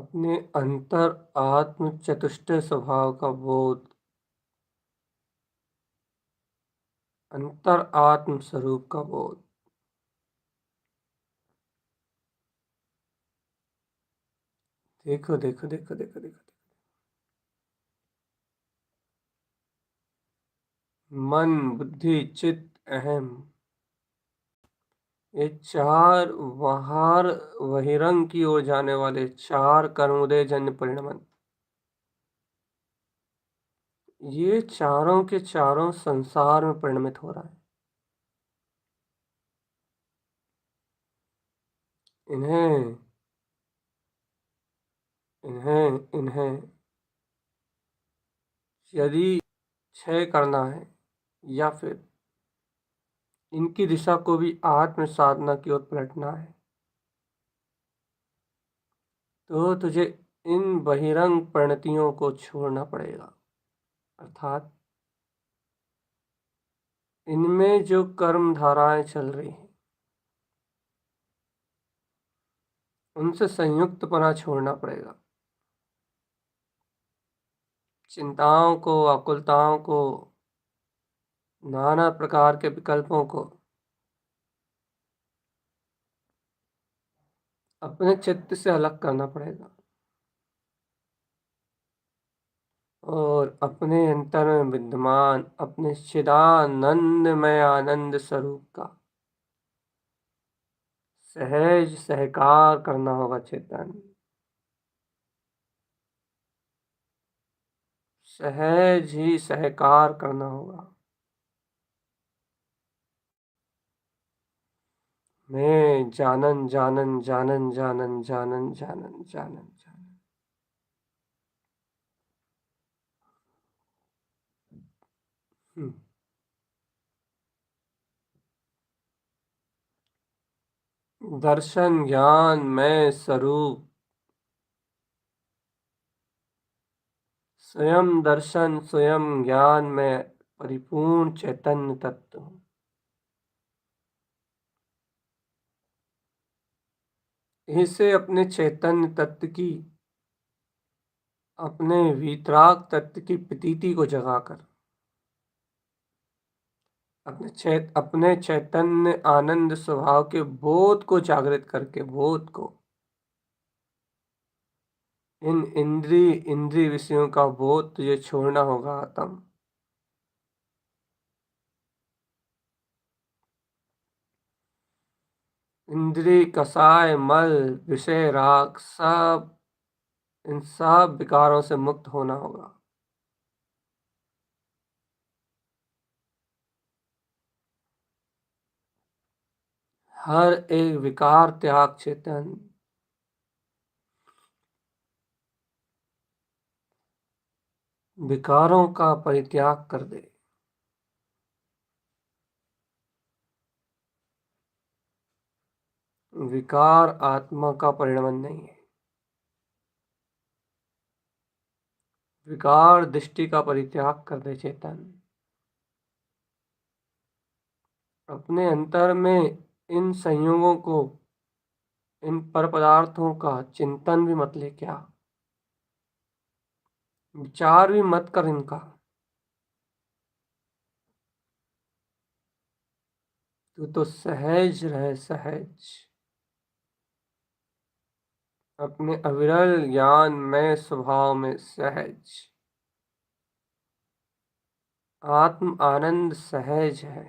अपने अंतर आत्म चतुष्टय स्वभाव का बोध, अंतर आत्म स्वरूप का बोध। देखो देखो देखो देखो देखो, मन बुद्धि चित्त अहम, ये चार बाहर बहिरंग की ओर जाने वाले चार कर्मोदय जन्य परिणमन, ये चारों के चारों संसार में परिणमित हो रहा है। इन्हें इन्हें इन्हें यदि क्षय करना है या फिर इनकी दिशा को भी आत्म साधना की ओर पलटना है, तो तुझे इन बहिरंग परिणतियों को छोड़ना पड़ेगा। अर्थात इनमें जो कर्म धाराएं चल रही हैं उनसे संयुक्तपना छोड़ना पड़ेगा। चिंताओं को, आकुलताओं को, नाना प्रकार के विकल्पों को अपने चित्त से अलग करना पड़ेगा और अपने अंतर में विद्यमान अपने चिदानंदमय आनंद स्वरूप का सहज सहकार करना होगा। चेतन सहज ही सहकार करना होगा। मैं जानन जानन जानन जानन जानन जानन जानन जानन। दर्शन ज्ञान मैं स्वरूप, स्वयं दर्शन स्वयं ज्ञान में परिपूर्ण चैतन्य तत्व हूँ। इसे अपने चैतन्य तत्व की, अपने वीतराग तत्व की प्रतीति को जगाकर अपने चैतन्य आनंद स्वभाव के बोध को जागृत करके, बोध को, इन इंद्रिय विषयों का बोध तुझे छोड़ना होगा। आत्म इंद्रिय कसाय मल विषय राग सब, इन सब विकारों से मुक्त होना होगा। हर एक विकार त्याग चेतन, विकारों का परित्याग कर दे। विकार आत्मा का परिणमन नहीं है। विकार दृष्टि का परित्याग कर दे चेतन। अपने अंतर में इन संयोगों को, इन पर पदार्थों का चिंतन भी मत ले, क्या विचार भी मत कर इनका। तू तो सहज रहे, सहज अपने अविरल ज्ञान में स्वभाव में सहज। आत्म आनंद सहज है।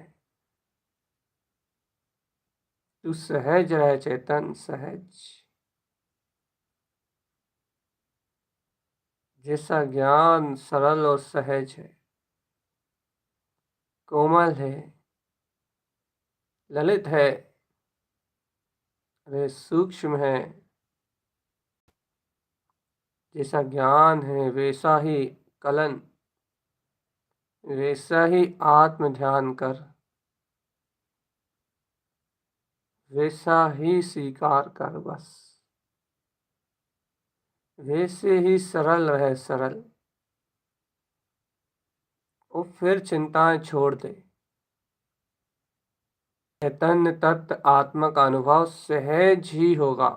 तू सहज रहे चेतन, सहज। जैसा ज्ञान सरल और सहज है, कोमल है, ललित है, वे सूक्ष्म है, जैसा ज्ञान है वैसा ही कलन, वैसा ही आत्म ध्यान कर, वैसा ही स्वीकार कर। बस वैसे ही सरल रहे, सरल। और फिर चिंताएं छोड़ दे। चैतन्य तत्व आत्मा का अनुभव सहज ही होगा,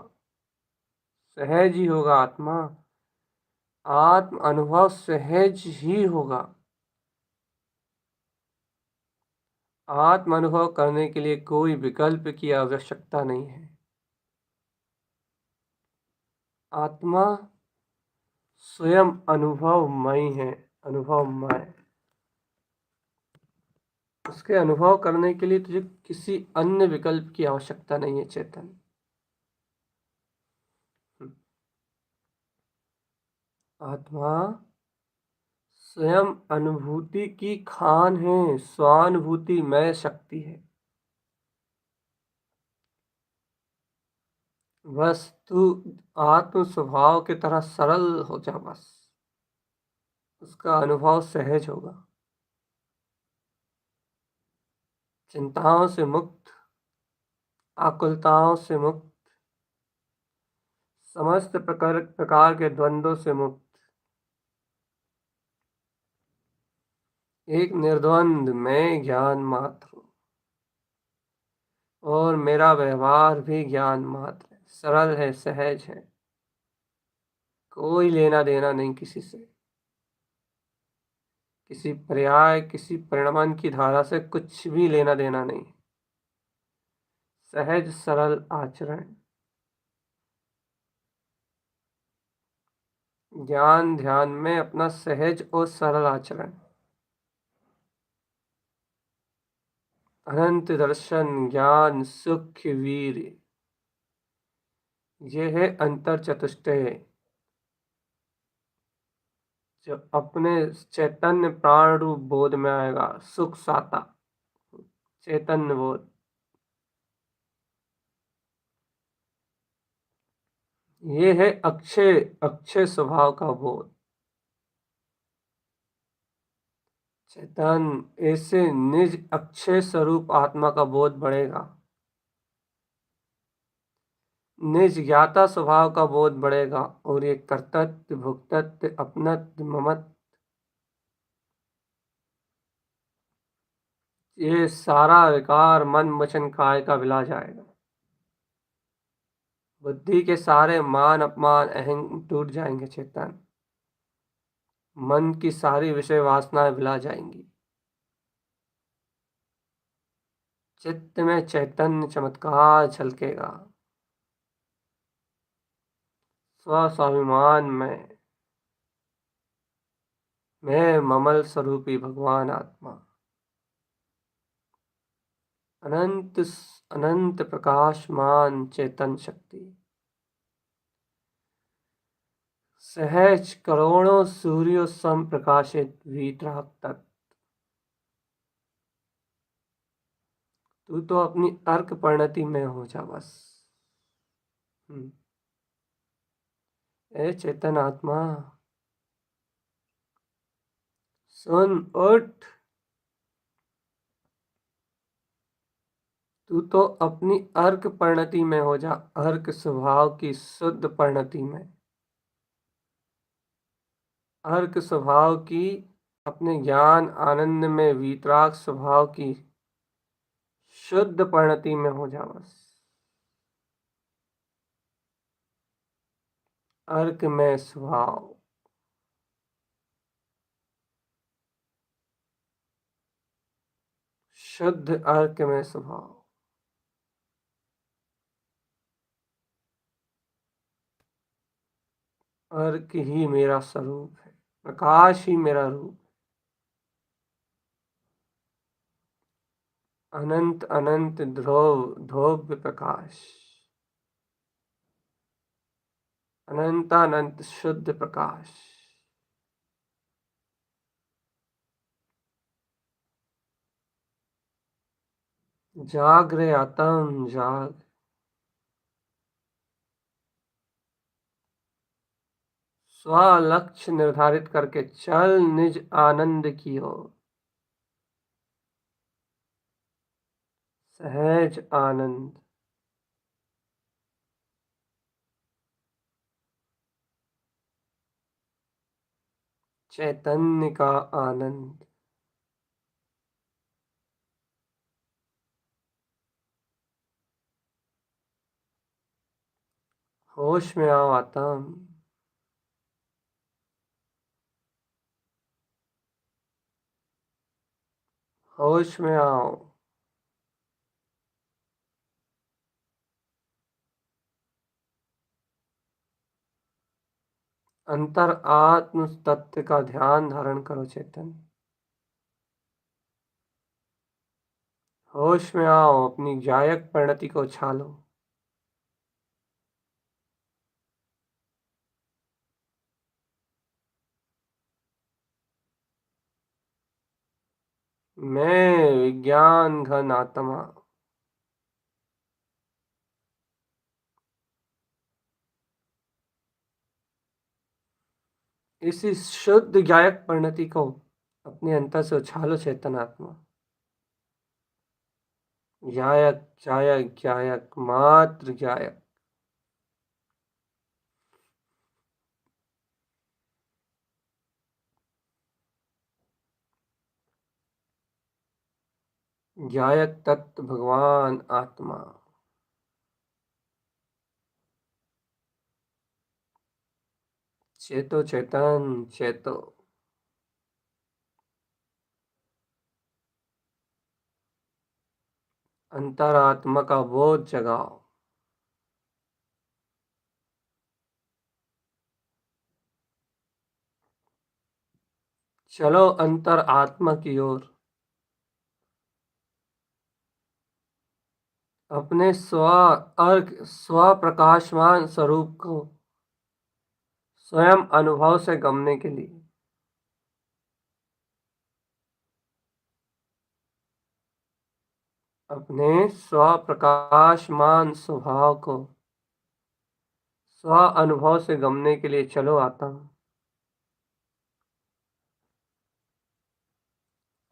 सहज ही होगा आत्मा। आत्म अनुभव सहज ही होगा। आत्म अनुभव करने के लिए कोई विकल्प की आवश्यकता नहीं है। आत्मा स्वयं अनुभवमय है, अनुभवमय। उसके अनुभव करने के लिए तुझे किसी अन्य विकल्प की आवश्यकता नहीं है चेतन। आत्मा स्वयं अनुभूति की खान है, स्वानुभूति मय शक्ति है। बस तू आत्म स्वभाव की तरह सरल हो जा, बस उसका अनुभव सहज होगा। चिंताओं से मुक्त, आकुलताओं से मुक्त, समस्त प्रकार के द्वंद्वों से मुक्त, एक निर्द्वंद मैं ज्ञान मात्र हूँ और मेरा व्यवहार भी ज्ञान मात्र है, सरल है, सहज है। कोई लेना देना नहीं किसी से, किसी पर्याय, किसी परिणमन की धारा से कुछ भी लेना देना नहीं। सहज सरल आचरण, ज्ञान ध्यान में अपना सहज और सरल आचरण। अनंत दर्शन ज्ञान सुख वीर, ये है अंतर चतुष्टय, जो अपने चैतन्य प्राण रूप बोध में आएगा। सुख साता, चैतन्य बोध, ये है अक्षय अक्षय स्वभाव का बोध। चेतन ऐसे निज अक्षय स्वरूप आत्मा का बोध बढ़ेगा, निज ज्ञाता स्वभाव का बोध बढ़ेगा, और ये कर्तव्य भुक्तत्व अपनत्व ममत्व, ये सारा विकार मन वचन काय का विला जाएगा। बुद्धि के सारे मान अपमान अहंग टूट जाएंगे चेतन। मन की सारी विषय वासनाएं विला जाएंगी। चित्त में चैतन्य चमत्कार झलकेगा। स्वाभिमान में मैं ममल स्वरूपी भगवान आत्मा, अनंत अनंत प्रकाशमान चेतन शक्ति, सहज करोड़ों सूर्यों सम प्रकाशित वीतराग तक। तू तो अपनी अर्क परिणति में हो जा बस। ए चेतन आत्मा, सुन उठ। तू तो अपनी अर्क परिणति में हो जा, अर्क स्वभाव की शुद्ध परिणति में, अर्क स्वभाव की, अपने ज्ञान आनंद में वीतराग स्वभाव की शुद्ध परिणति में हो जा बस। अर्क में स्वभाव, शुद्ध अर्क में स्वभाव। अर्क ही मेरा स्वरूप है, प्रकाश ही मेरा रूप। अनंत अनंत ध्रुव ध्रुव प्रकाश, अनंतानंत शुद्ध प्रकाश। जाग रे आत्म जाग। स्व लक्ष्य निर्धारित करके चल निज आनंद की ओर। सहज आनंद, चैतन्य का आनंद। होश में आओ आतम। होश में आओ। अंतर आत्म तत्व का ध्यान धारण करो चेतन। होश में आओ, अपनी जायक परिणति को छालो। मैं विज्ञान घन आत्मा। इसी शुद्ध जायक परिणति को अपने अंतर से उछालो चेतन आत्मा। जायक जायक जायक मात्र जायक। जायक तत्व भगवान आत्मा। चेतो चेतन चेतो। अंतरात्मा का बोध जगाओ। चलो अंतर आत्मा की ओर। अपने स्व प्रकाशमान स्वरूप को स्वयं अनुभव से गमने के लिए। अपने स्व प्रकाशमान स्वभाव को स्व अनुभव से गमने के लिए चलो आता हूं।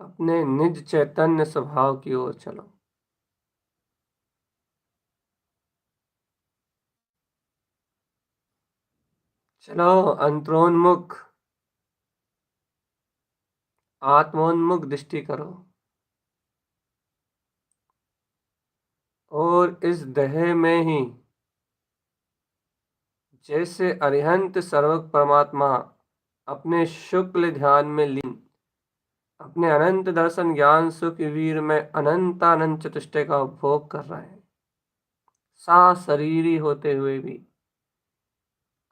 अपने निज चैतन्य स्वभाव की ओर चलो। चलो अंतरोन्मुख आत्मोन्मुख दृष्टि करो और इस देह में ही जैसे अरिहंत सर्वज्ञ परमात्मा अपने शुक्ल ध्यान में लीन अपने अनंत दर्शन ज्ञान सुख वीर में अनंतानंत चतुष्टय का उपभोग कर रहे हैं, सा शरीरी होते हुए भी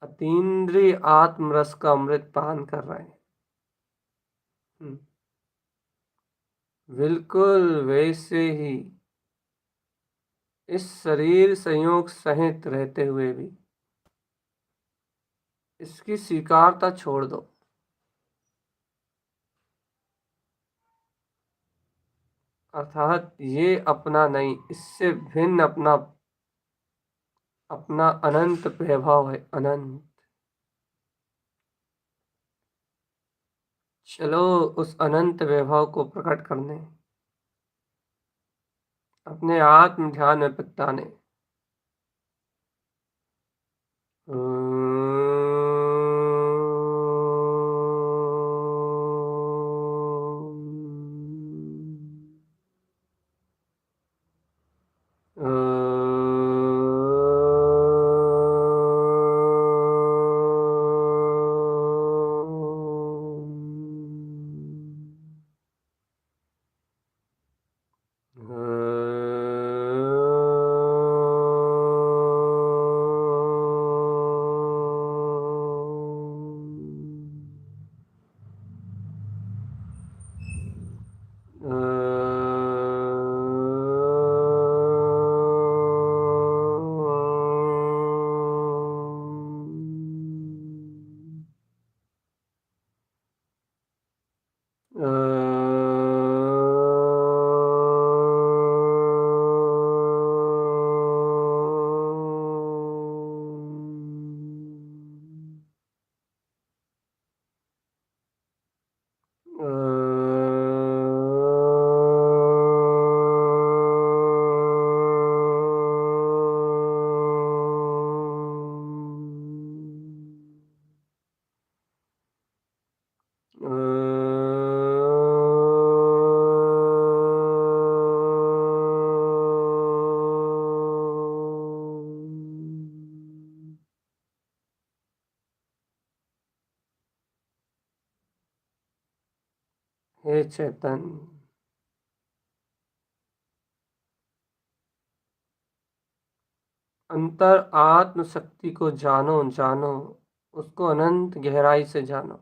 अतीन्द्रिय आत्मरस का अमृत पान कर रहे हैं। बिल्कुल वैसे ही इस शरीर संयोग सहित रहते हुए भी इसकी स्वीकारता छोड़ दो। अर्थात ये अपना नहीं, इससे भिन्न अपना अपना अनंत वैभव है, अनंत। चलो उस अनंत वैभव को प्रकट करने अपने आत्म ध्यान में प्रगटाने। हे चैतन्य, अंतर आत्म शक्ति को जानो जानो, उसको अनंत गहराई से जानो।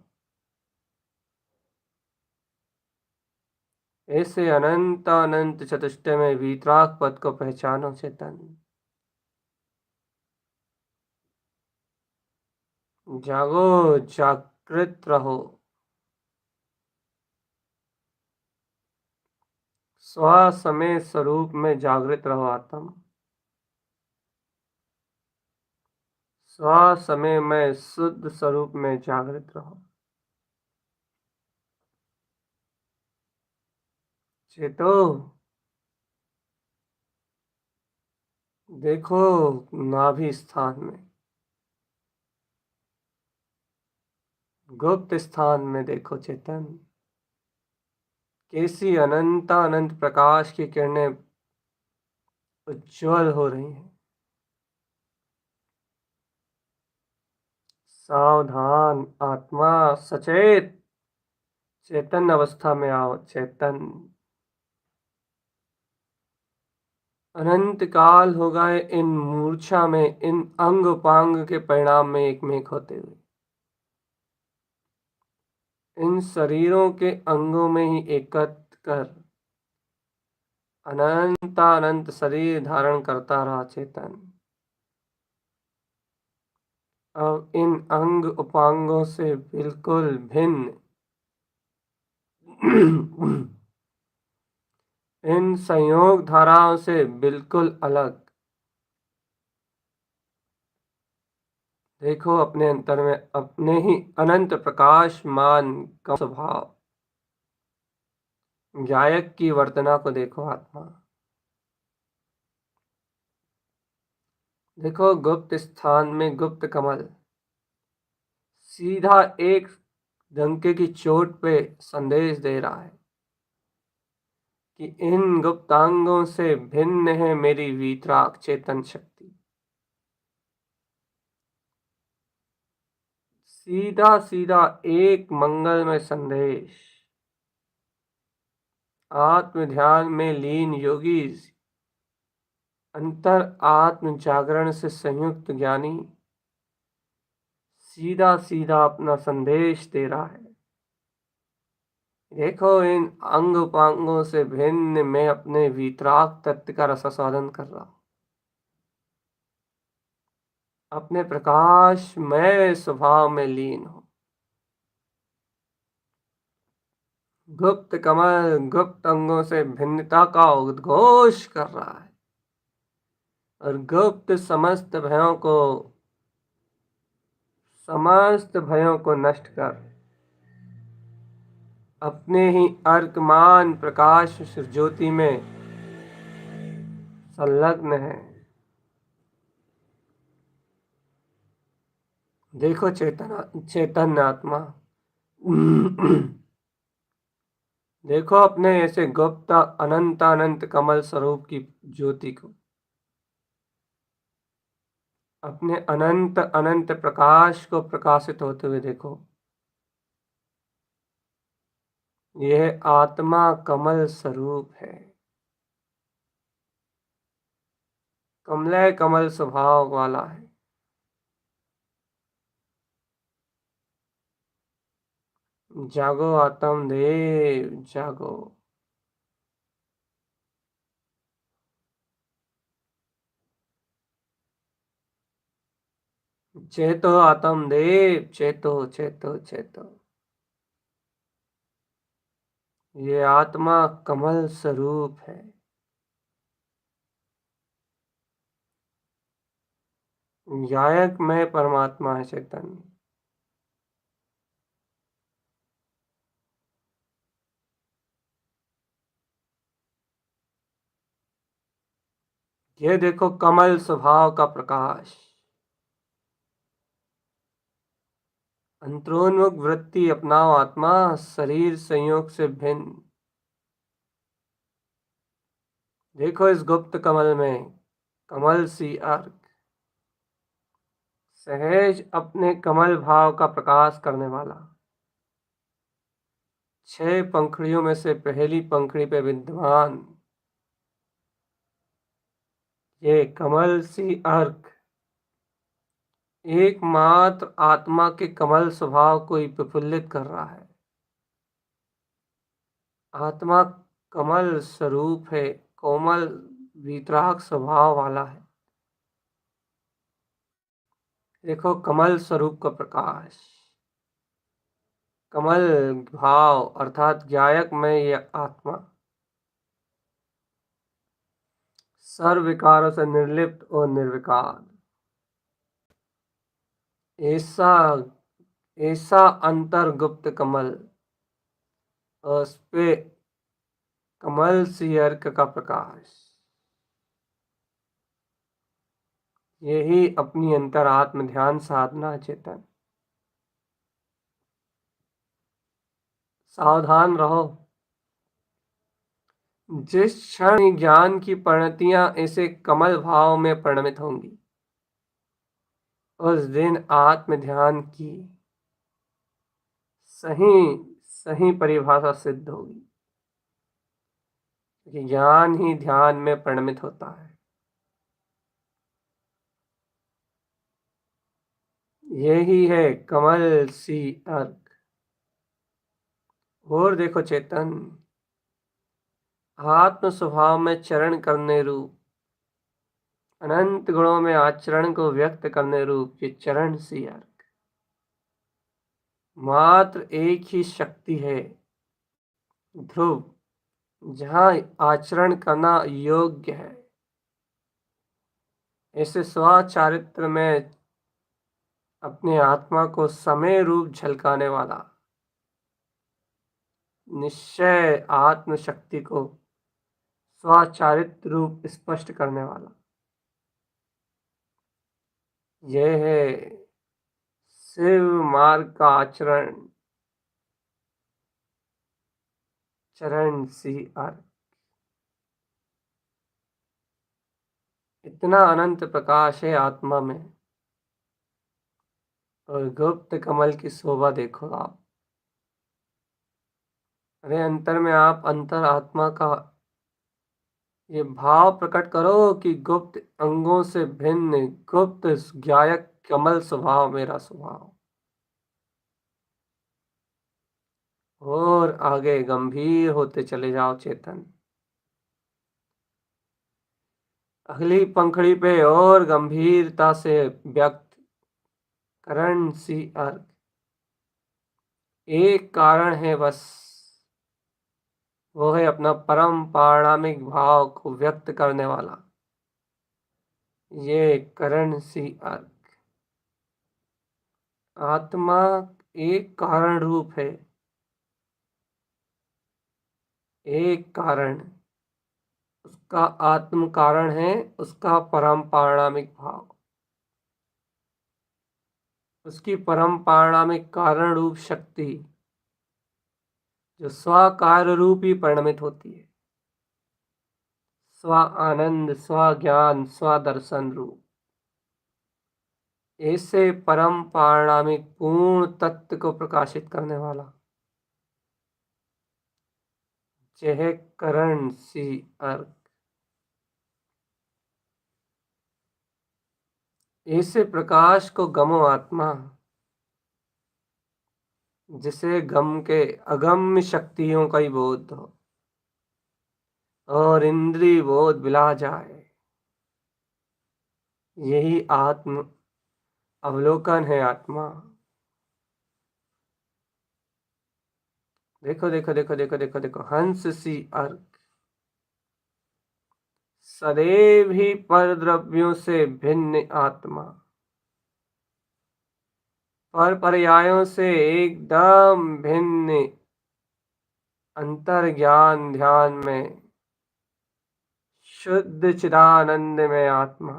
ऐसे अनंत अनंत चतुष्टय में वीतराग पद को पहचानो चैतन्य। जागो, जागृत रहो, स्व समय स्वरूप में जागृत रहो आत्म। स्व समय में शुद्ध स्वरूप में जागृत रहो। चेतो, देखो नाभि स्थान में, गुप्त स्थान में देखो चेतन, कैसी अनंत अनंत प्रकाश की किरणें उज्ज्वल हो रही हैं। सावधान आत्मा, सचेत चेतन अवस्था में आओ चेतन। अनंत काल हो गए इन मूर्छा में, इन अंग उपांग के परिणाम में एक में एक होते हुए। इन शरीरों के अंगों में ही एकत्र कर अनंत अनंत शरीर धारण करता रहा चेतन। अब इन अंग उपांगों से बिल्कुल भिन्न इन संयोग धाराओं से बिल्कुल अलग देखो अपने अंतर में अपने ही अनंत प्रकाशमान का स्वभाव। गायक की वर्तना को देखो आत्मा। देखो गुप्त स्थान में गुप्त कमल सीधा एक डंके की चोट पे संदेश दे रहा है कि इन गुप्तांगों से भिन्न है मेरी वीतराग चेतन शक्ति। सीधा सीधा एक मंगलमय संदेश। आत्म ध्यान में लीन योगी, अंतर आत्म जागरण से संयुक्त ज्ञानी सीधा सीधा अपना संदेश दे रहा है। देखो इन अंग उपांगों से भिन्न मैं अपने वीतराग तत्व का रसास्वादन कर रहा हूं। अपने प्रकाश मैं स्वभाव में लीन हूं। गुप्त कमल गुप्त अंगों से भिन्नता का उद्घोष कर रहा है और गुप्त समस्त भयों को नष्ट कर अपने ही अर्कमान प्रकाश ज्योति में संलग्न है। देखो चैतन्य आत्मा देखो अपने ऐसे गुप्त अनंत अनंत कमल स्वरूप की ज्योति को, अपने अनंत अनंत प्रकाश को प्रकाशित होते हुए देखो। यह आत्मा कमल स्वरूप है, कमलय कमल स्वभाव वाला है। जागो आत्म देव जागो। चेतो आत्म देव चेतो चेतो चेतो। ये आत्मा कमल स्वरूप है। गायक में परमात्मा है चैतन्य। ये देखो कमल स्वभाव का प्रकाश। अंतरोन्मुख वृत्ति अपनाओ आत्मा, शरीर संयोग से भिन्न। देखो इस गुप्त कमल में कमल सी अर्क सहज अपने कमल भाव का प्रकाश करने वाला 6 पंखुड़ियों में से पहली पंखुड़ी पे विद्यमान ये कमल सी अर्क एकमात्र आत्मा के कमल स्वभाव को ही प्रफुल्लित कर रहा है। आत्मा कमल स्वरूप है, कोमल वीतराग स्वभाव वाला है। देखो कमल स्वरूप का प्रकाश, कमल भाव अर्थात ज्ञायक में यह आत्मा सर्व विकारों से निर्लिप्त और निर्विकार, ऐसा ऐसा अंतर्गुप्त कमल और उस पे कमल सी अर्क का प्रकाश, यही अपनी अंतरात्म ध्यान साधना चेतन। सावधान रहो, जिस क्षण ज्ञान की परिणतियां ऐसे कमल भाव में परिणमित होंगी उस दिन आत्म ध्यान की सही सही परिभाषा सिद्ध होगी कि ज्ञान ही ध्यान में परिणमित होता है। यही है कमल सी अर्क। और देखो चेतन, आत्म स्वभाव में चरण करने रूप अनंत गुणों में आचरण को व्यक्त करने रूप ये चरण सी अर्क मात्र एक ही शक्ति है, ध्रुव, जहां आचरण करना योग्य है। ऐसे स्वचारित्र में अपने आत्मा को समय रूप झलकाने वाला, निश्चय आत्म शक्ति को स्वचारित्र रूप स्पष्ट करने वाला, यह है शिव मार्ग का आचरण, चरण सी अर्क। इतना अनंत प्रकाश है आत्मा में, और गुप्त कमल की शोभा देखो आप। अरे अंतर में आप अंतर आत्मा का ये भाव प्रकट करो कि गुप्त अंगों से भिन्न गुप्त ज्ञायक कमल स्वभाव मेरा स्वभाव। और आगे गंभीर होते चले जाओ चेतन, अगली पंखड़ी पे और गंभीरता से व्यक्त करण सी अर्क एक कारण है बस, वो है अपना परम पारणामिक भाव को व्यक्त करने वाला ये करण सी अर्क। आत्मा एक कारण रूप है, एक कारण, उसका आत्म कारण है उसका परम पारणामिक भाव, उसकी परम पारणामिक कारण रूप शक्ति जो स्वकार्य रूप ही परिणमित होती है, स्व आनंद, स्व ज्ञान, स्व दर्शन रूप, ऐसे परम पारणामिक पूर्ण तत्व को प्रकाशित करने वाला यह करण सी अर्क। ऐसे प्रकाश को गमो आत्मा, जिसे गम के अगम्य शक्तियों का ही बोध हो और इंद्रिय बोध बिला जाए, यही आत्म अवलोकन है आत्मा। देखो देखो देखो देखो देखो देखो हंस सी अर्क सदैव ही पर द्रव्यों से भिन्न आत्मा, पर पर्यायों से एकदम भिन्न अंतर ज्ञान ध्यान में शुद्ध चिदानंद में आत्मा,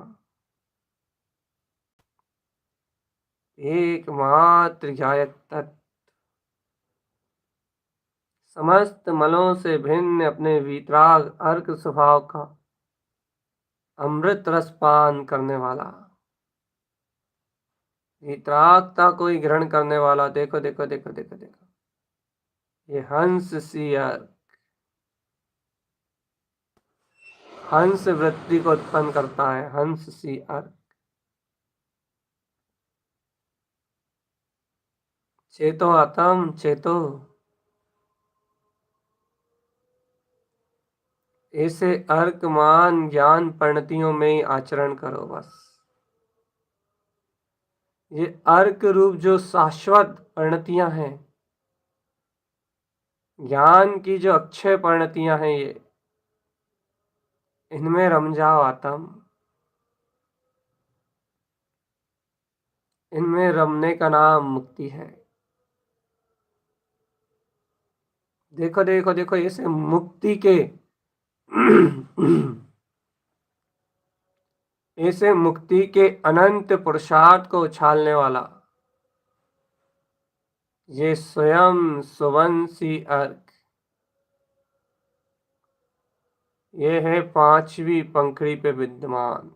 एकमात्र ज्ञायक तत्व, समस्त मलों से भिन्न अपने वीतराग अर्क स्वभाव का अमृत रस पान करने वाला, वीतरागता को ही ग्रहण करने वाला। देखो देखो देखो देखो देखो ये हंस सी अर्क हंस वृत्ति को उत्पन्न करता है। हंस सी अर्क चेतो आत्म चेतो, ऐसे अर्कमान ज्ञान परिणतियों में ही आचरण करो बस। ये अर्क रूप जो शाश्वत परिणतियां हैं, ज्ञान की जो अक्षय परिणतियां हैं, ये इनमें रम जाओ आत्म। इनमें रमने का नाम मुक्ति है। देखो देखो देखो, ऐसे मुक्ति के ऐसे मुक्ति के अनंत पुरुषार्थ को उछालने वाला ये स्वयं सुवंशी अर्क, ये है पांचवी पंखड़ी पे विद्यमान।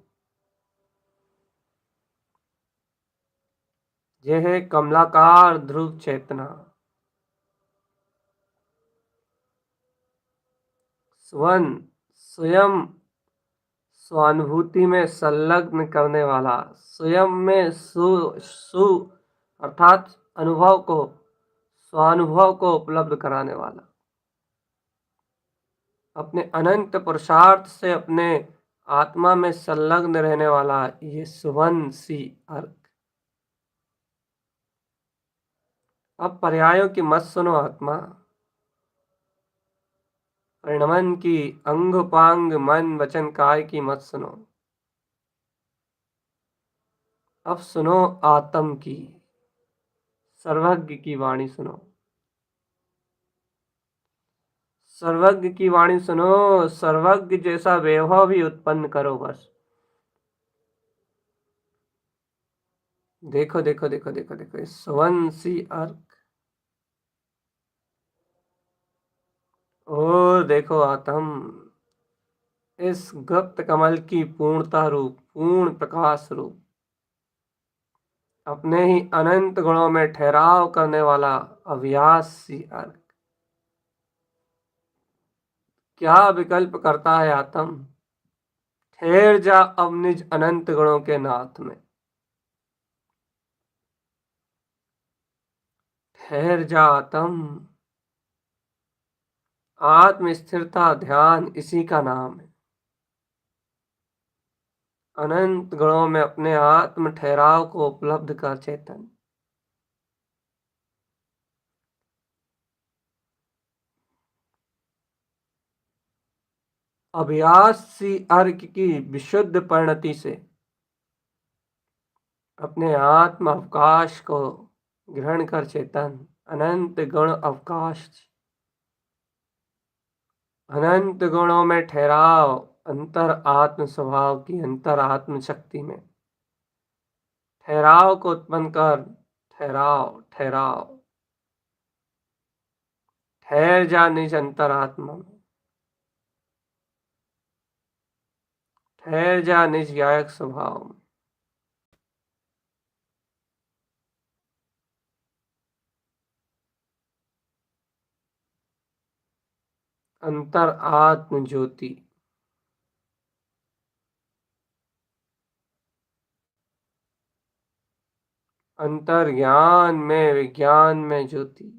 ये है कमलाकार ध्रुव चेतना। स्वन स्वयं स्वानुभूति में संलग्न करने वाला, स्वयं में सु अर्थात अनुभव को, स्वानुभव को उपलब्ध कराने वाला, अपने अनंत पुरुषार्थ से अपने आत्मा में संलग्न रहने वाला ये सुवंशी अर्क। अब पर्यायों की मत सुनो आत्मा, परिणमन की, अंग उपांग मन वचन काय की मत सुनो। अब सुनो आत्म की, सर्वज्ञ की वाणी सुनो। सर्वज्ञ की वाणी सुनो, सर्वज्ञ जैसा वैभव भी उत्पन्न करो बस। देखो देखो देखो देखो देखो, सुवंशी अर्क, और देखो आत्म, इस गुप्त कमल की पूर्णता रूप, पूर्ण प्रकाश रूप, अपने ही अनंत गुणों में ठहराव करने वाला अविनाशी अर्क क्या विकल्प करता है आत्म। ठहर जा अब निज अनंत गुणों के नाथ में। ठहर जा आत्म। आत्म स्थिरता ध्यान इसी का नाम है। अनंत गुणों में अपने आत्म ठहराव को उपलब्ध कर चेतन। अभ्यासी अर्क की विशुद्ध परिणति से अपने आत्म अवकाश को ग्रहण कर चेतन। अनंत गुण अवकाश, अनंत गुणों में ठहराव, अंतर आत्म स्वभाव की अंतर आत्म शक्ति में ठहराव को उत्पन्न कर। ठहराव ठहराव, ठहर जा निज अंतर आत्मा में। ठहर जा निज गायक स्वभाव में। अंतर आत्म ज्योति, अंतर ज्ञान में विज्ञान में ज्योति।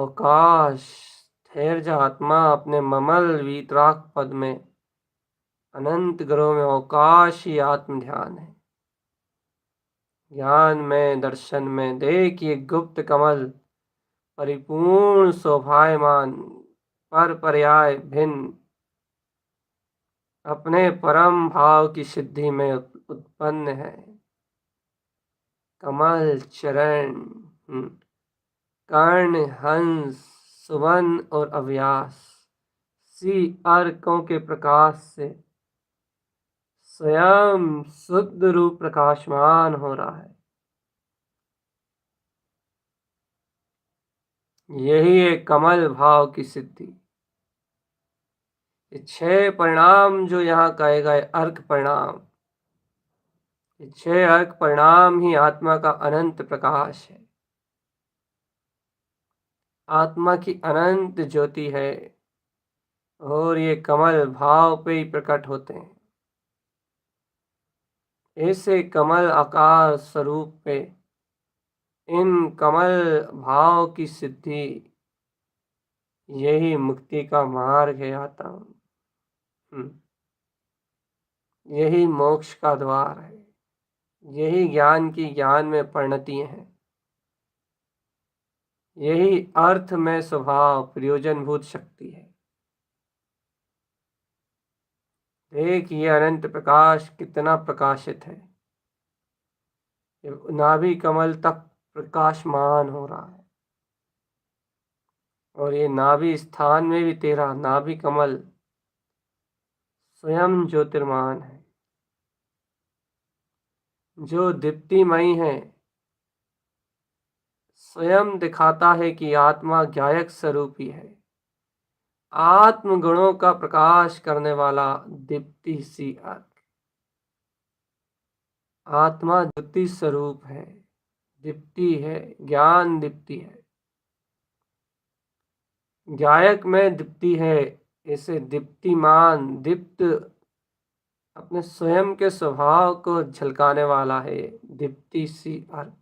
अवकाश ठहर जा आत्मा अपने ममल वीतराग पद में। अनंत ग्रहों में अवकाश ही आत्म ध्यान है। ज्ञान में, दर्शन में देखिए गुप्त कमल परिपूर्ण शोभायमान पर पर्याय भिन्न अपने परम भाव की सिद्धि में उत्पन्न है। कमल चरण कर्ण हंस सुवन और अव्यास सी अर्कों के प्रकाश से स्वयं शुद्ध रूप प्रकाशमान हो रहा है। यही है कमल भाव की सिद्धि। ये 6 परिणाम जो यहाँ कहे गए अर्क परिणाम, ये 6 अर्क परिणाम ही आत्मा का अनंत प्रकाश है, आत्मा की अनंत ज्योति है। और ये कमल भाव पे ही प्रकट होते हैं। ऐसे कमल आकार स्वरूप पे इन कमल भाव की सिद्धि, यही मुक्ति का मार्ग है। आता हूँ, यही मोक्ष का द्वार है, यही ज्ञान की ज्ञान में परिणति है, यही अर्थ में स्वभाव प्रयोजनभूत शक्ति है। देखिए अनंत प्रकाश कितना प्रकाशित है, नाभि कमल तक प्रकाशमान हो रहा है। और ये नाभि स्थान में भी तेरा नाभि कमल स्वयं ज्योतिर्मान है, जो दीप्तिमयी है। स्वयं दिखाता है कि आत्मा ज्ञायक स्वरूपी है, आत्म गुणों का प्रकाश करने वाला दीप्ति सी अर्क। आत्मा ज्योति स्वरूप है, दीप्ति है, ज्ञान दीप्ति है, ज्ञायक में दीप्ति है। ऐसे दीप्तिमान दीप्त अपने स्वयं के स्वभाव को झलकाने वाला है दीप्ति सी अर्क।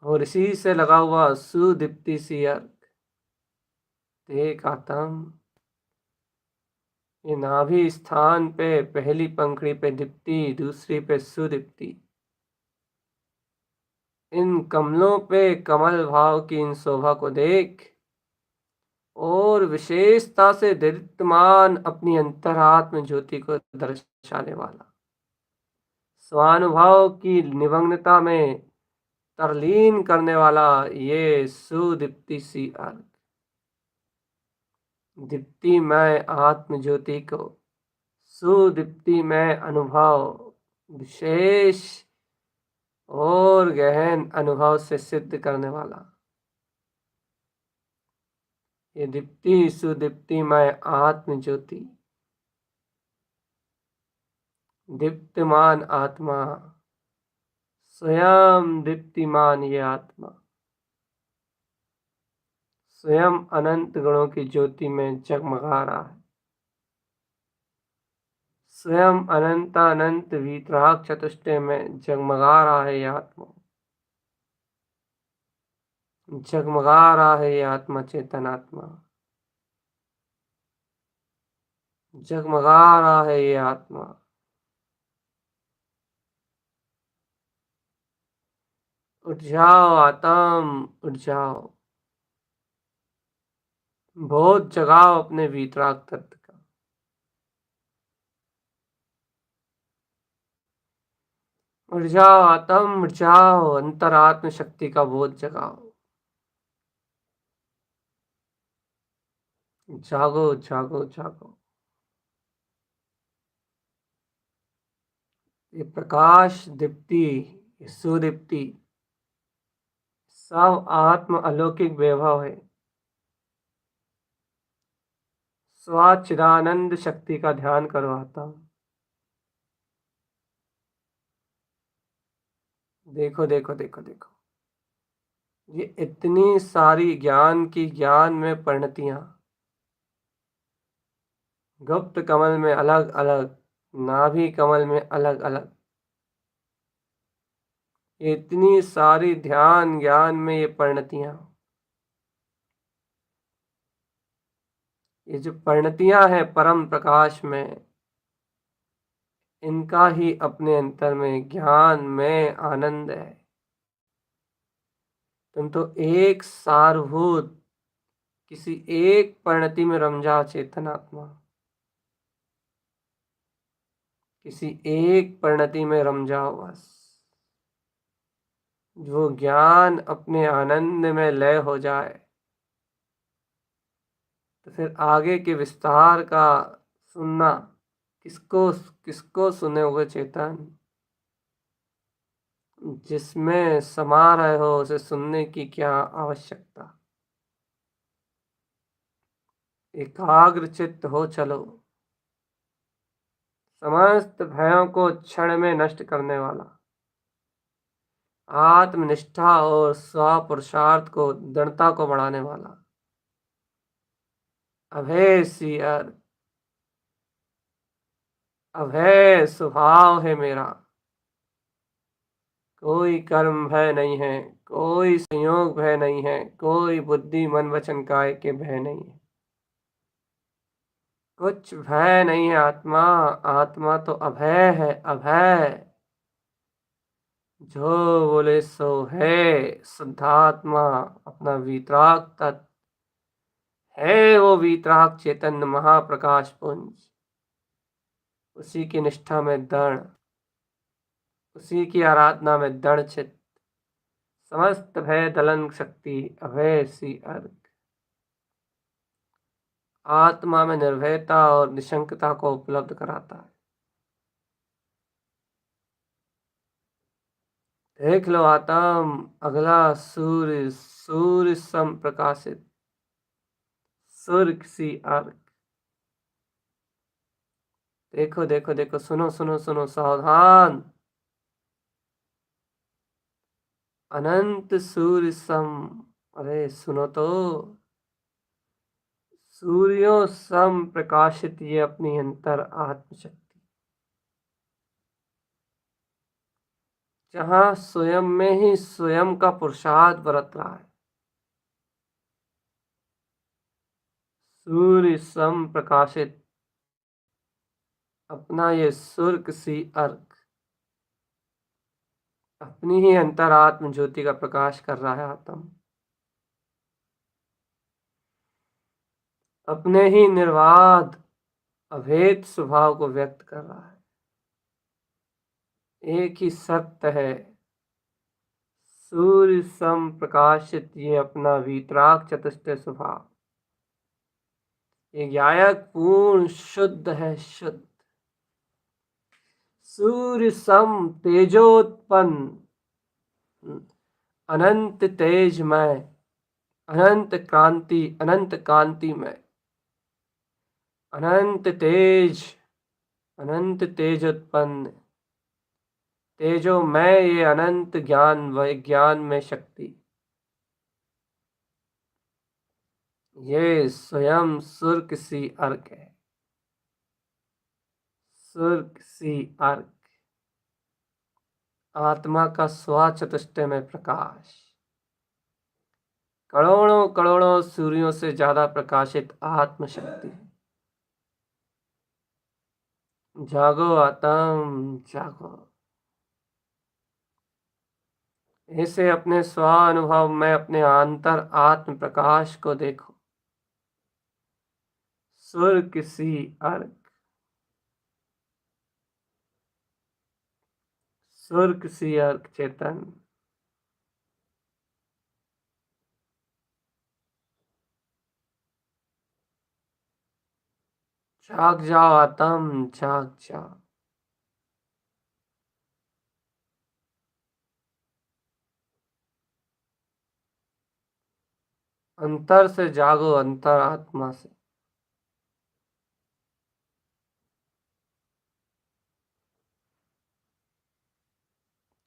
और इसी से लगा हुआ सुदीप्ति सी अर्क। देख आत्म, ये नाभि स्थान पे पहली पंखड़ी पे दीप्ति, दूसरी पे सुदीप्ति। इन कमलों पे कमल भाव की इन शोभा को देख और विशेषता से दीप्तमान अपनी अंतरात्म ज्योति को दर्शाने वाला, स्वानुभव की निमग्नता में तरलीन करने वाला ये सुदीप्ति सी अर्क। दीप्तिमय आत्म ज्योति को सुदीप्तिमय अनुभव, विशेष और गहन अनुभव से सिद्ध करने वाला ये दीप्ति सुदीप्तिमय आत्म ज्योति, दीप्तिमान आत्मा, स्वयं दीप्तिमान ये आत्मा स्वयं अनंत गुणों की ज्योति में जगमगा रहा है। स्वयं अनंत वीतराग चतुष्टय में जगमगा रहा है ये आत्मा, जगमगा रहा है ये आत्मा, चेतन आत्मा जगमगा रहा है ये आत्मा। उठ जाओ आत्म, उठ जाओ, बहुत जगाओ अपने वीतराग तत्व का। उठ जाओ आत्म, उठ जाओ, अंतरात्म शक्ति का बोध जगाओ। जागो जागो जागो। ये प्रकाश दीप्ति, ये सुदीप्ति सब आत्म अलौकिक वैभव है, स्वाचिदानंद शक्ति का ध्यान करवाता हूं। देखो देखो देखो देखो, ये इतनी सारी ज्ञान की ज्ञान में परिणतियां, गुप्त कमल में अलग अलग, नाभि कमल में अलग अलग, इतनी सारी ध्यान ज्ञान में ये परिणतियां, ये जो परिणतियां हैं परम प्रकाश में, इनका ही अपने अंतर में ज्ञान में आनंद है। तुम तो एक सारभूत किसी एक परिणति में रम जा चेतनात्मा, किसी एक परिणति में रम जाओ बस। जो ज्ञान अपने आनंद में लय हो जाए तो फिर आगे के विस्तार का सुनना किसको किसको सुने हुए चेतन। जिसमें समा रहे हो उसे सुनने की क्या आवश्यकता। एकाग्र चित्त हो चलो। समस्त भयों को क्षण में नष्ट करने वाला, आत्मनिष्ठा और स्वपुरुषार्थ को दृढ़ता को बढ़ाने वाला अभय सियर, अभय स्वभाव है मेरा। कोई कर्म भय नहीं है, कोई संयोग भय नहीं है, कोई बुद्धि मन वचन काय के भय नहीं है। कुछ भय नहीं है आत्मा। आत्मा तो अभय है, अभय। जो बोले सो है। शुद्धात्मा अपना वीतराग तत्व है, वो वीतराग चैतन्य महाप्रकाश पुंज। उसी की निष्ठा में दृढ़, उसी की आराधना में दृढ़ चित्त, समस्त भय दलन शक्ति अभय सी अर्घ। आत्मा में निर्भयता और निशंकता को उपलब्ध कराता है। देख लो आत्म अगला सूर्य, सूर्य सम प्रकाशित, सूर्य सी अर्घ। देखो देखो देखो, सुनो सुनो सुनो, सावधान। अनंत सूर्य सम, अरे सुनो तो, सूर्यों सम प्रकाशित ये अपनी अंतर आत्मशक्ति, जहां स्वयं में ही स्वयं का पुरुषार्थ बरत रहा है। सूर्य सम प्रकाशित अपना ये सुर्ख सी अर्घ अपनी ही अंतरात्म ज्योति का प्रकाश कर रहा है आत्म। अपने ही निर्वाध अभेद स्वभाव को व्यक्त कर रहा है। एक ही सत्य है। सूर्य सम प्रकाशित ये अपना वीतराग चतुष्टय स्वभाव, ये गायक पूर्ण शुद्ध है, शुद्ध। सूर्य सम तेजोत्पन्न, अनंत तेजमय, अनंत क्रांति, अनंत कांति में, अनंत तेज, अनंत तेज उत्पन्न, तेजो मैं ये अनंत ज्ञान विज्ञान में शक्ति, ये स्वयं सुर्ख सी अर्घ है। सुर्ख सी अर्घ आत्मा का स्वचतुष्टय में प्रकाश, करोड़ों करोड़ों सूर्यों से ज्यादा प्रकाशित आत्मशक्ति। जागो आत्म, जागो। इसे अपने स्वानुभव में अपने आंतर आत्म प्रकाश को देखो। स्वर्ग सी अर्घ, स्वर्ग सी अर्घ चेतन। जाग जाओ आत्म, जाग जाओ। अंतर से जागो, अंतर आत्मा से।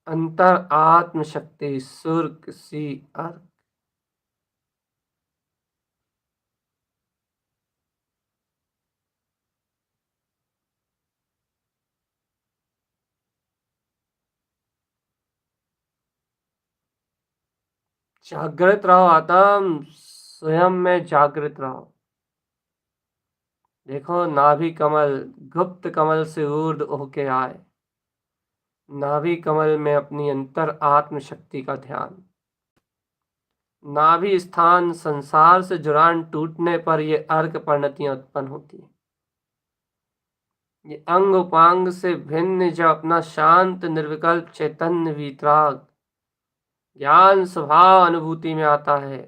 अंतर आत्म शक्ति स्वर्ग सी अर्घ। जागृत रहो आत्म, स्वयं में जागृत रहो। देखो नाभि कमल गुप्त कमल से ऊर्ध्व होके आए। नाभि कमल में अपनी अंतर आत्म शक्ति का ध्यान। नाभि स्थान संसार से जुड़ान टूटने पर ये अर्क परिणतियां उत्पन्न होती हैं। ये अंग उपांग से भिन्न जब अपना शांत निर्विकल्प चैतन्य वीतराग ज्ञान स्वभाव अनुभूति में आता है,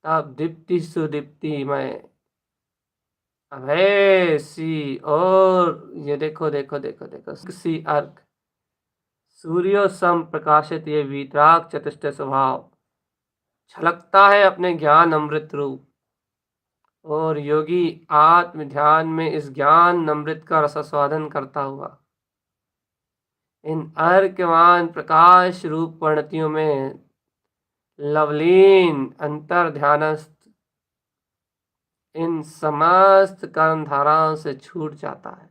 तब दीप्ति सुदीप्तिमय अभय सी, और ये देखो देखो देखो देखो सी अर्क सूर्यो सम प्रकाशित ये वीतराग चतुष्ट स्वभाव छलकता है अपने ज्ञान अमृत रूप। और योगी आत्म ध्यान में इस ज्ञान अमृत का रसास्वादन करता हुआ इन अर्कमान प्रकाश रूप परिणतियों में लवलीन अंतर ध्यानस्थ इन समस्त कर्म धाराओं से छूट जाता है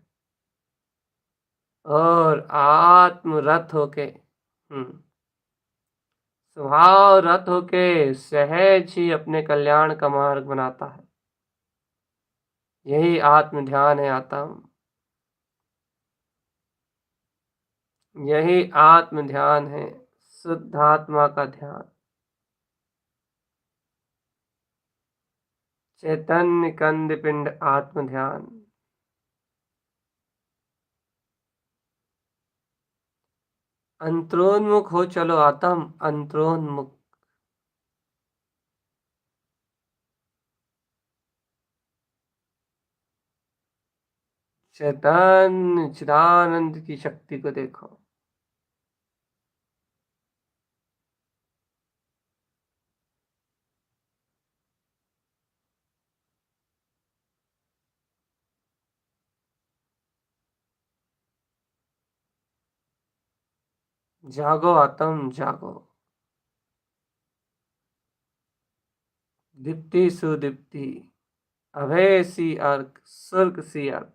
और आत्मरत होके स्वभाव रत होके सहज ही अपने कल्याण का मार्ग बनाता है। यही आत्म ध्यान है आत्म, यही आत्म ध्यान है, शुद्ध आत्मा का ध्यान। चैतन्य कंद पिंड आत्म ध्यान। अंतरोन्मुख हो चलो आत्म, अंतरोन्मुख। चैतन्य चिदानंद की शक्ति को देखो। जागो आत्म जागो। दीप्ति सुदीप्ति अभय सी अर्क स्वर्ग सी अर्क,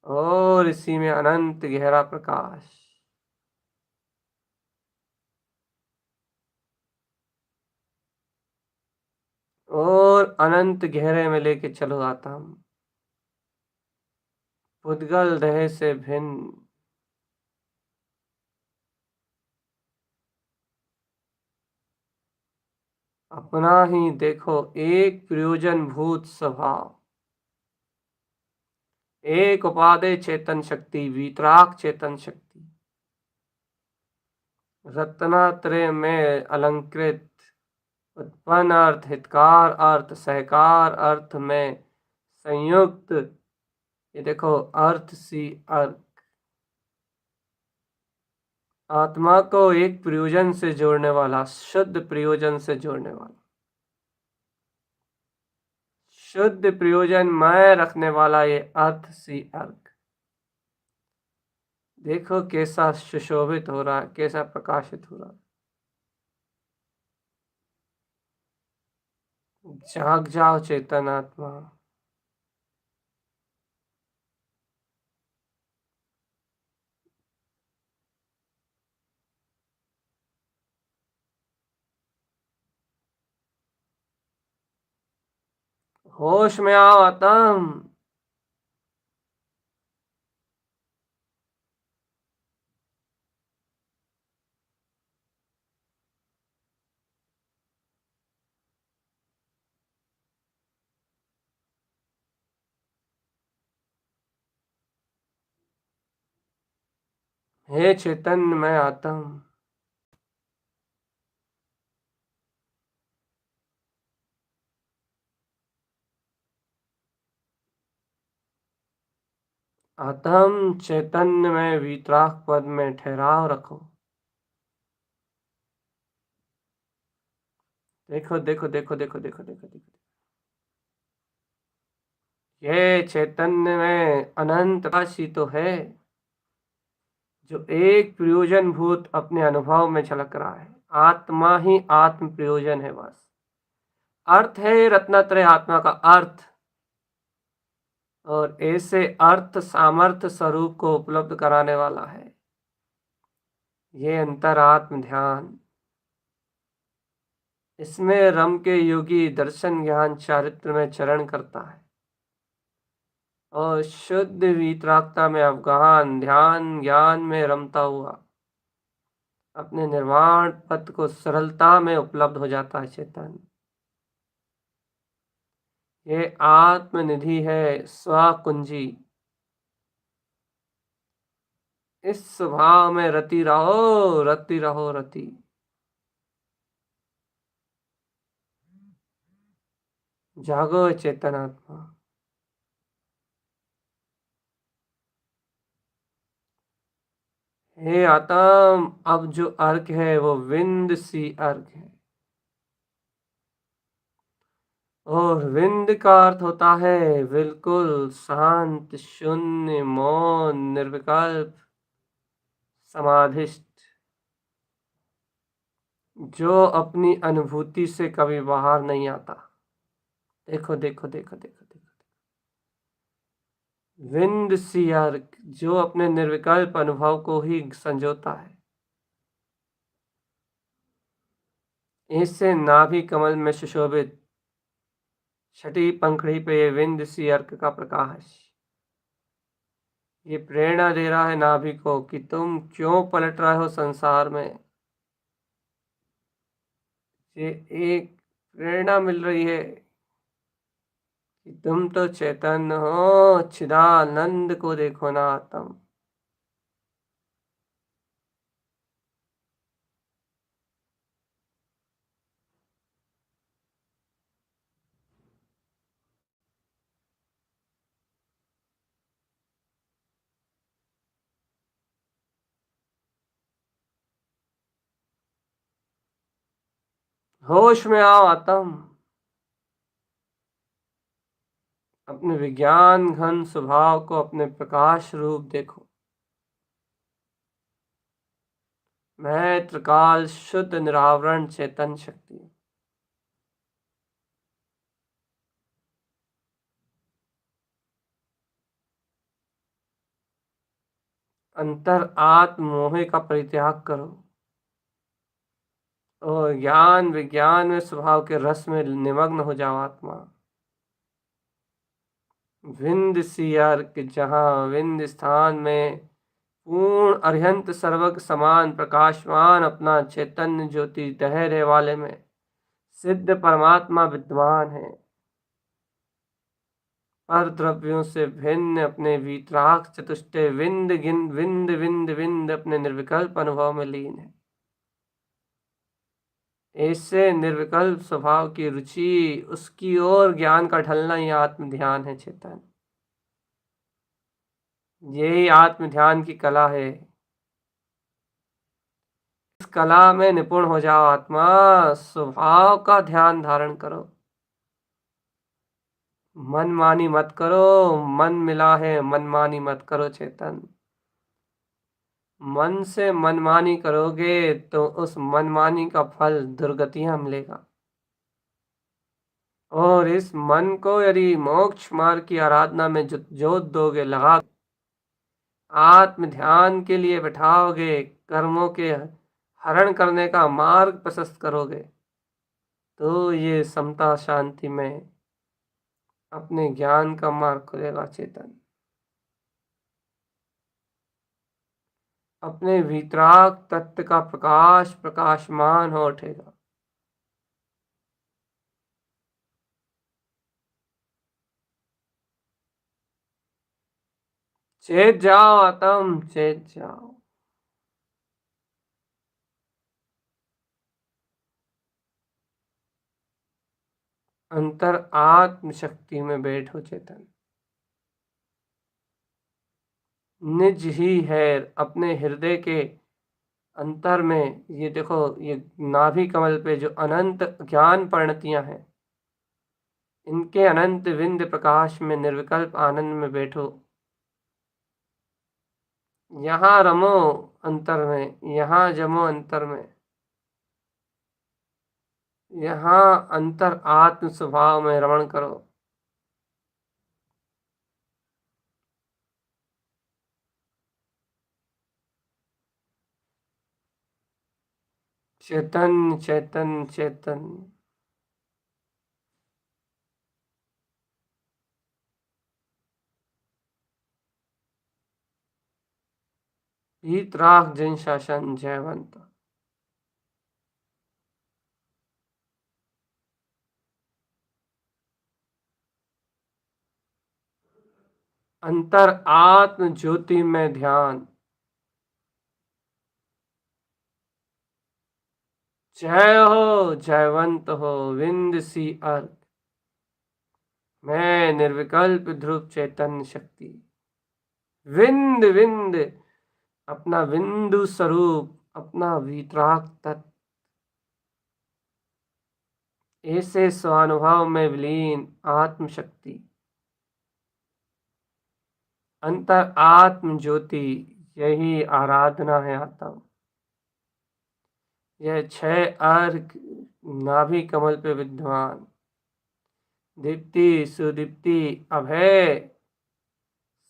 और इसी में अनंत गहरा प्रकाश। और अनंत गहरे में लेके चलो आत्म, पुद्गल देह से भिन्न। अपना ही देखो एक प्रयोजन भूत स्वभाव, एक उपादेय चेतन शक्ति वीतराग चेतन शक्ति, रत्नात्रय में अलंकृत उत्पन्न अर्थ हितकार अर्थ सहकार अर्थ में संयुक्त। ये देखो अर्थ सी अर्थ, आत्मा को एक प्रयोजन से जोड़ने वाला, शुद्ध प्रयोजन से जोड़ने वाला, शुद्ध प्रयोजन मैं रखने वाला ये अर्थ सी अर्थ। देखो कैसा सुशोभित हो रहा है, कैसा प्रकाशित हो रहा है। जाग जाओ चेतन आत्मा। होश में आओ आत्म। हे चैतन्य मैं आत्म। आत्म चैतन्य में वीतराग पद में ठहराव रखो। देखो देखो देखो देखो देखो देखो देखो, ये चैतन्य में अनंत राशि तो है जो एक प्रयोजन भूत अपने अनुभव में झलक रहा है। आत्मा ही आत्म प्रयोजन है बस। अर्थ है रत्नत्रय आत्मा का अर्थ, और ऐसे अर्थ सामर्थ्य स्वरूप को उपलब्ध कराने वाला है ये अंतरात्म ध्यान। इसमें रम के योगी दर्शन ज्ञान चारित्र में चरण करता है और शुद्ध वीतरागता में अवगाहन ध्यान ज्ञान में रमता हुआ अपने निर्वाण पथ को सरलता में उपलब्ध हो जाता है चेतन। ये आत्मनिधि है स्वकुंजी। इस स्वभाव में रति रहो रति रहो रति। जागो चेतन आत्मा। हे आत्म, अब जो अर्घ है वो विंद सी अर्घ है और विंद का अर्थ होता है बिल्कुल शांत शून्य मौन निर्विकल्प समाधिस्थ, जो अपनी अनुभूति से कभी बाहर नहीं आता। देखो देखो देखो देखो देखो, विंद सी अर्घ जो अपने निर्विकल्प अनुभव को ही संजोता है। इससे नाभि कमल में सुशोभित छठी पंखड़ी पे ये विंद सी अर्क का प्रकाश ये प्रेरणा दे रहा है नाभि को कि तुम क्यों पलट रहे हो संसार में। ये एक प्रेरणा मिल रही है कि तुम तो चैतन्य हो, चिदानंद को देखो ना तुम। होश में आओ आत्म, अपने विज्ञान घन स्वभाव को अपने प्रकाश रूप देखो। मैं त्रिकाल शुद्ध निरावरण चेतन शक्ति हूं। अंतर आत्म मोह का परित्याग करो और ज्ञान विज्ञान में स्वभाव के रस में निमग्न हो जाओ आत्मा। विंद सियर के जहाँ विंद स्थान में पूर्ण अरिहंत सर्वग समान प्रकाशमान अपना चैतन्य ज्योति दहरे वाले में सिद्ध परमात्मा विद्वान है। पर द्रव्यों से भिन्न अपने वीतराग चतुष्टय विंद गिन विंद विंद विंद अपने निर्विकल्प अनुभव में लीन है। ऐसे निर्विकल्प स्वभाव की रुचि उसकी ओर ज्ञान का ढलना ही आत्म ध्यान है चेतन। यही आत्म ध्यान की कला है। इस कला में निपुण हो जाओ आत्मा, स्वभाव का ध्यान धारण करो। मनमानी मत करो, मन मिला है मनमानी मत करो चेतन। मन से मनमानी करोगे तो उस मनमानी का फल दुर्गतियां मिलेगा। और इस मन को यदि मोक्ष मार्ग की आराधना में जोत दोगे, लगा आत्म ध्यान के लिए बैठाओगे, कर्मों के हरण करने का मार्ग प्रशस्त करोगे, तो ये समता शांति में अपने ज्ञान का मार्ग खुलेगा चेतन। अपने वितराग तत्व का प्रकाश प्रकाशमान हो उठेगा। चेत जाओ आत्म, चेत जाओ। अंतर आत्म शक्ति में बैठो चेतन। निज ही है अपने हृदय के अंतर में। ये देखो, ये नाभि कमल पे जो अनंत ज्ञान परिणतियां हैं, इनके अनंत विंद प्रकाश में निर्विकल्प आनंद में बैठो। यहाँ रमो अंतर में, यहाँ जमो अंतर में, यहाँ अंतर आत्म स्वभाव में रमण करो। चैतन्य चैतन्य चैतन्य। वीतराग जिन शासन जयवंत। अंतर आत्म ज्योति में ध्यान। जय हो जयवंत हो विंद सी अर्क। मैं निर्विकल्प ध्रुव चैतन्य शक्ति। विंद विंद अपना बिंदु स्वरूप, अपना वीतराग तत्व, ऐसे स्वानुभव में विलीन आत्म शक्ति। अंतर आत्म ज्योति, यही आराधना है आत्म। यह 6 अर्घ नाभि कमल पे विद्यमान। दीप्ति सुदीप्ति अभय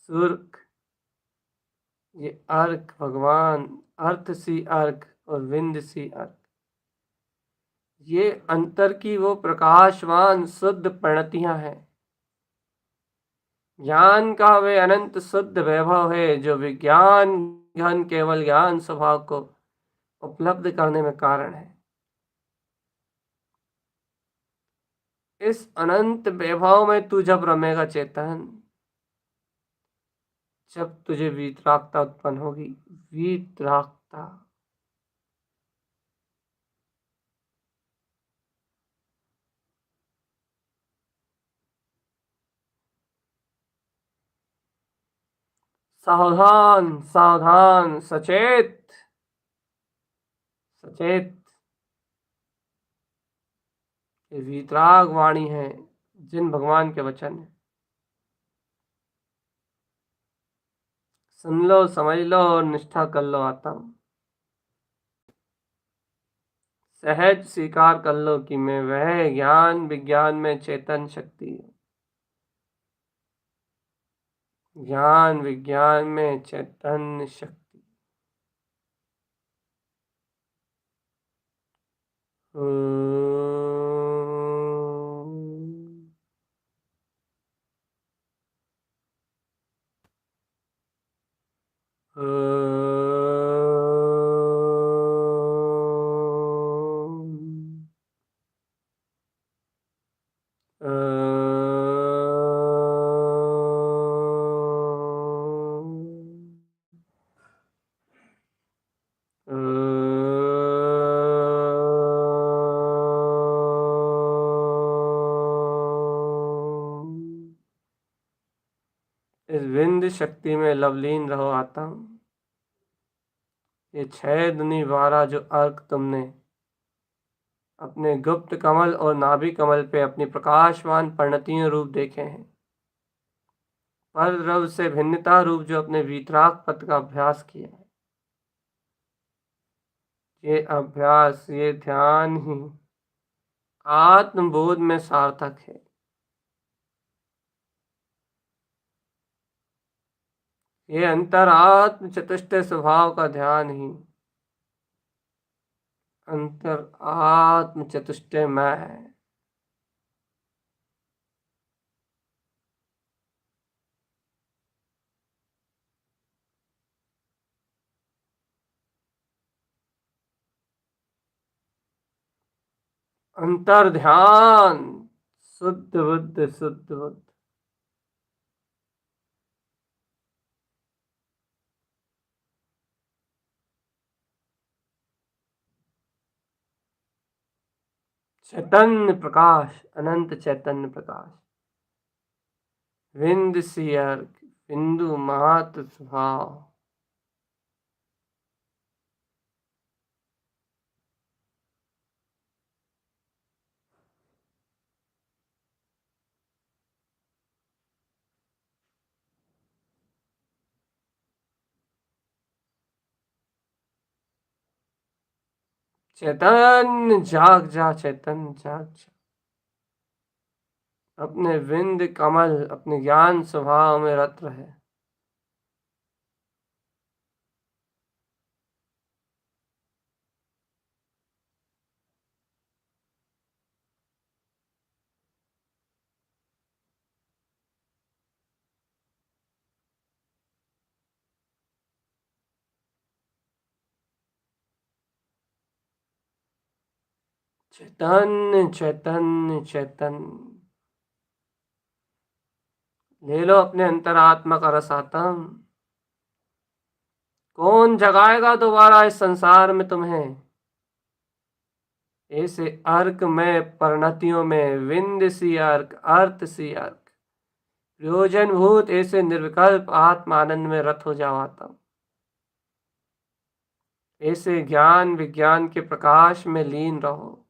सुर्ख, ये अर्घ भगवान, अर्थ सी अर्घ और विंद सी अर्घ, ये अंतर की वो प्रकाशवान शुद्ध प्रणतियां हैं। ज्ञान का वे अनंत शुद्ध वैभव है जो विज्ञान ज्ञान केवल ज्ञान स्वभाव को उपलब्ध करने में कारण है। इस अनंत वैभव में तू जब रमेगा चेतन, जब तुझे वीतरागता उत्पन्न होगी। वीतरागता, सावधान सावधान, सचेत सचेत। ये वीतराग वाणी है, जिन भगवान के वचन है। सुन लो, समझ लो और निष्ठा कर लो आत्म। सहज स्वीकार कर लो कि मैं वह ज्ञान विज्ञान में चेतन शक्ति हूँ। ज्ञान विज्ञान में चैतन्य शक्ति। इस विंद शक्ति में लवलीन रहो आत्म। ये 6 दुनी 12 जो अर्घ तुमने अपने गुप्त कमल और नाभि कमल पे अपनी प्रकाशवान परिणतियों रूप देखे हैं, पर द्रव से भिन्नता रूप जो अपने वीतराग पथ का अभ्यास किया है, ये अभ्यास, ये ध्यान ही आत्मबोध में सार्थक है। ये अंतरात्म चतुष्टय स्वभाव का ध्यान ही अंतर आत्म चतुष्टय में है। अंतर ध्यान, शुद्ध बुद्ध शुद्ध बुद्ध। चैतन्य प्रकाश, अनंत चैतन्य प्रकाश। विंद सी अर्घ, बिंदु मात्र स्वभाव। चैतन्य जाग जा, चैतन्य जाग जा। अपने विंद कमल, अपने ज्ञान स्वभाव में रत रहे। चैतन्य चैतन्य चैतन्य। ले लो अपने अंतरात्मा का रसातम। कौन जगाएगा दोबारा इस संसार में तुम्हें? ऐसे अर्क में परिणतियों में विंद सी अर्क, अर्थ सी अर्क, प्रयोजन भूत ऐसे निर्विकल्प आत्मा आनंद में रत हो जाओ आत्म। ऐसे ज्ञान विज्ञान के प्रकाश में लीन रहो,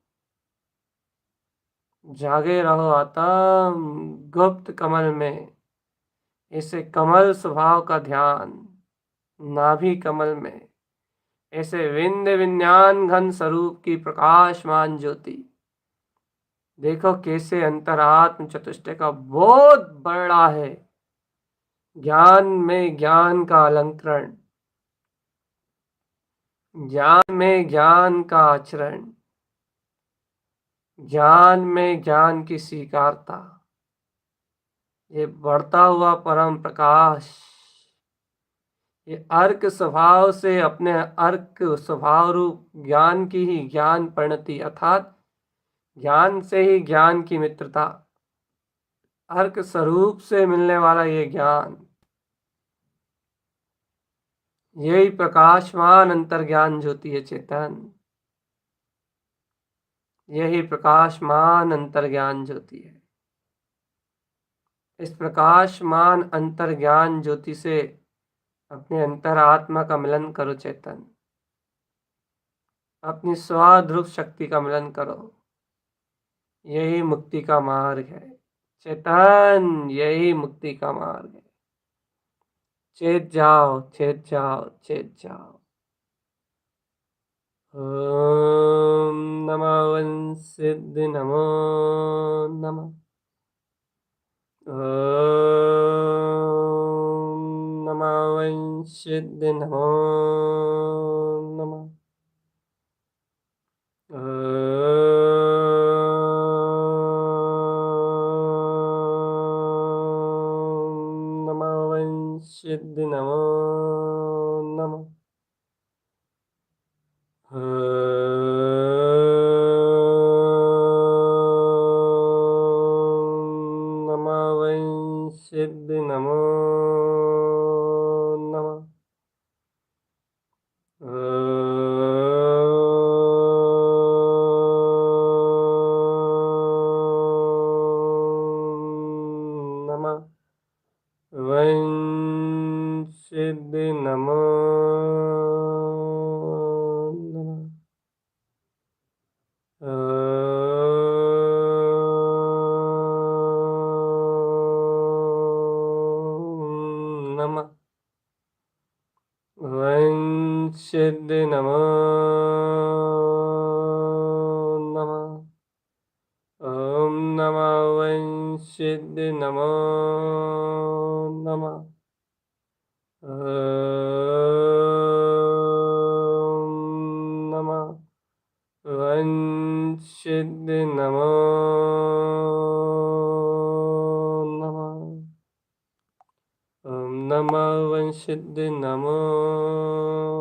जागे रहो आत्म गुप्त कमल में। ऐसे कमल स्वभाव का ध्यान नाभि कमल में, ऐसे विंद विज्ञान घन स्वरूप की प्रकाशमान ज्योति। देखो कैसे अंतरात्म चतुष्टय का बोध बढ़ रहा है। ज्ञान में ज्ञान का अलंकरण, ज्ञान में ज्ञान का आचरण, ज्ञान में ज्ञान की स्वीकारता। ये बढ़ता हुआ परम प्रकाश, ये अर्क स्वभाव से अपने अर्क स्वभाव रूप ज्ञान की ही ज्ञान परिणति, अर्थात ज्ञान से ही ज्ञान की मित्रता, अर्क स्वरूप से मिलने वाला ये ज्ञान, यही प्रकाशमान अंतर्ज्ञान ज्योति है चेतन। यही प्रकाशमान अंतर्ज्ञान ज्योति है। इस प्रकाशमान अंतर्ज्ञान ज्योति से अपने अंतरात्मा का मिलन करो चेतन। अपनी स्वाध्रुव शक्ति का मिलन करो। यही मुक्ति का मार्ग है चेतन, यही मुक्ति का मार्ग है। चेत जाओ, चेत जाओ, चेत जाओ। ओम नमः वंसिद्धि नमो नमः। ओम नमः वंसिद्धि नमो नमः। ओम नमः वंसिद्धि नमो नमः। नमः वंसिद्धि नमो नमः। नमः वंसिद्धि नमो नमः। नमः वंसिद्धि नमो नमः। ओम नमः वंसिद्धि नमो नमः। ओम नमः वंसिद्धि नमो नमः। ओम नमः वंसिद्धि नमो